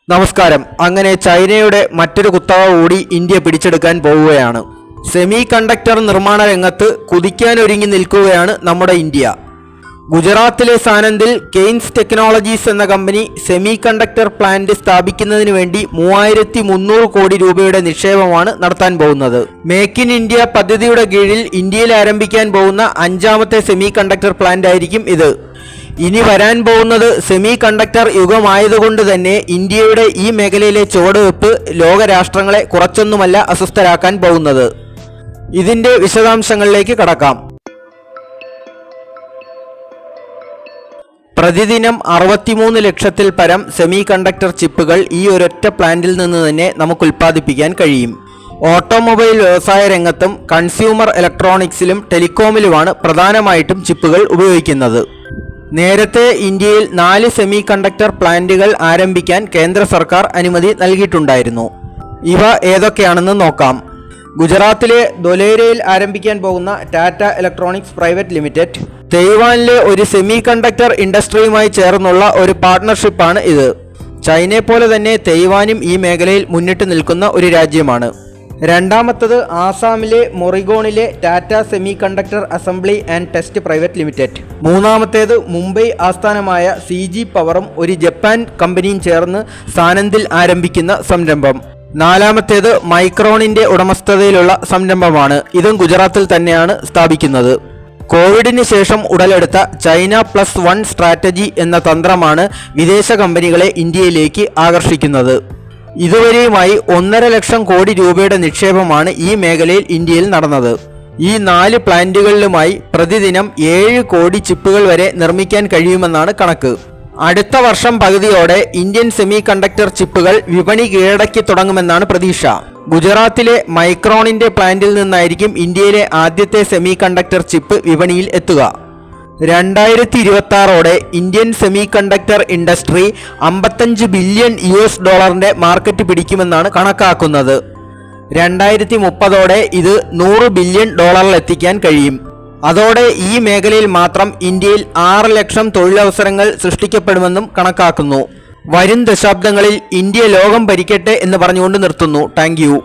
നമസ്കാരം. അങ്ങനെ ചൈനയുടെ മറ്റൊരു കുത്തക കൂടി ഇന്ത്യ പിടിച്ചെടുക്കാൻ പോവുകയാണ്. സെമി കണ്ടക്ടർ നിർമ്മാണ രംഗത്ത് കുതിക്കാനൊരുങ്ങി നിൽക്കുകയാണ് നമ്മുടെ ഇന്ത്യ. ഗുജറാത്തിലെ സാനന്ദിൽ കെയ്ൻസ് ടെക്നോളജീസ് എന്ന കമ്പനി സെമി കണ്ടക്ടർ പ്ലാന്റ് സ്ഥാപിക്കുന്നതിന് വേണ്ടി 3300 കോടി രൂപയുടെ നിക്ഷേപമാണ് നടത്താൻ പോകുന്നത്. മേക്ക് ഇൻ ഇന്ത്യ പദ്ധതിയുടെ കീഴിൽ ഇന്ത്യയിൽ ആരംഭിക്കാൻ പോകുന്ന 5ാമത്തെ സെമി കണ്ടക്ടർ പ്ലാന്റ് ആയിരിക്കും ഇത്. ഇനി വരാൻ പോകുന്നത് സെമി കണ്ടക്ടർ യുഗമായതുകൊണ്ട് തന്നെ ഇന്ത്യയുടെ ഈ മേഖലയിലെ ചുവടുവെപ്പ് ലോകരാഷ്ട്രങ്ങളെ കുറച്ചൊന്നുമല്ല അസ്വസ്ഥരാക്കാൻ പോകുന്നത്. ഇതിന്റെ വിശദാംശങ്ങളിലേക്ക് കടക്കാം. പ്രതിദിനം 63 ലക്ഷത്തിൽ പരം സെമി കണ്ടക്ടർ ചിപ്പുകൾ ഈ ഒരൊറ്റ പ്ലാന്റിൽ നിന്ന് തന്നെ നമുക്ക് ഉൽപ്പാദിപ്പിക്കാൻ കഴിയും. ഓട്ടോമൊബൈൽ വ്യവസായ രംഗത്തും കൺസ്യൂമർ ഇലക്ട്രോണിക്സിലും ടെലികോമിലുമാണ് പ്രധാനമായിട്ടും ചിപ്പുകൾ ഉപയോഗിക്കുന്നത്. നേരത്തെ ഇന്ത്യയിൽ 4 സെമി കണ്ടക്ടർ പ്ലാന്റുകൾ ആരംഭിക്കാൻ കേന്ദ്ര സർക്കാർ അനുമതി നൽകിയിട്ടുണ്ടായിരുന്നു. ഇവ ഏതൊക്കെയാണെന്ന് നോക്കാം. ഗുജറാത്തിലെ ധൊലേരയിൽ ആരംഭിക്കാൻ പോകുന്ന ടാറ്റ ഇലക്ട്രോണിക്സ് പ്രൈവറ്റ് ലിമിറ്റഡ്. തൈവാനിലെ ഒരു സെമി കണ്ടക്ടർ ഇൻഡസ്ട്രിയുമായി ചേർന്നുള്ള ഒരു പാർട്ട്ണർഷിപ്പാണ് ഇത്. ചൈനയെ പോലെ തന്നെ തൈവാനും ഈ മേഖലയിൽ മുന്നിട്ട് നിൽക്കുന്ന ഒരു രാജ്യമാണ്. രണ്ടാമത്തത് ആസാമിലെ മൊറിഗോണിലെ Tata semiconductor assembly and test private limited. മൂന്നാമത്തേത് മുംബൈ ആസ്ഥാനമായ CG പവറും ഒരു ജപ്പാൻ കമ്പനിയും ചേർന്ന് സാനന്ദിൽ ആരംഭിക്കുന്ന സംരംഭം. നാലാമത്തേത് മൈക്രോണിന്റെ ഉടമസ്ഥതയിലുള്ള സംരംഭമാണ്. ഇതും ഗുജറാത്തിൽ തന്നെയാണ് സ്ഥാപിക്കുന്നത്. കോവിഡിന് ശേഷം ഉടലെടുത്ത ചൈന +1 സ്ട്രാറ്റജി എന്ന തന്ത്രമാണ് വിദേശ കമ്പനികളെ ഇന്ത്യയിലേക്ക് ആകർഷിക്കുന്നത്. ഇതുവരെയുമായി 1.5 ലക്ഷം കോടി രൂപയുടെ നിക്ഷേപമാണ് ഈ മേഖലയിൽ ഇന്ത്യയിൽ നടന്നത്. ഈ 4 പ്ലാന്റുകളിലുമായി പ്രതിദിനം 7 കോടി ചിപ്പുകൾ വരെ നിർമ്മിക്കാൻ കഴിയുമെന്നാണ് കണക്ക്. അടുത്ത വർഷം പകുതിയോടെ ഇന്ത്യൻ സെമി കണ്ടക്ടർ ചിപ്പുകൾ വിപണി കീഴടക്കി തുടങ്ങുമെന്നാണ് പ്രതീക്ഷ. ഗുജറാത്തിലെ മൈക്രോണിന്റെ പ്ലാന്റിൽ നിന്നായിരിക്കും ഇന്ത്യയിലെ ആദ്യത്തെ സെമി കണ്ടക്ടർ ചിപ്പ് വിപണിയിൽ എത്തുക. 2026ഓടെ Indian semiconductor industry $55 billion market പിടിക്കുമെന്നാണ് കണക്കാക്കുന്നത്. 2030ഓടെ ഇത് $100 ബില്യൺ എത്തിക്കാൻ കഴിയും. അതോടെ ഈ മേഖലയിൽ മാത്രം ഇന്ത്യയിൽ 6 ലക്ഷം തൊഴിലവസരങ്ങൾ സൃഷ്ടിക്കപ്പെടുമെന്നും കണക്കാക്കുന്നു. വരും ദശാബ്ദങ്ങളിൽ ഇന്ത്യ ലോകം ഭരിക്കട്ടെ എന്ന് പറഞ്ഞുകൊണ്ട് നിർത്തുന്നു. Thank you.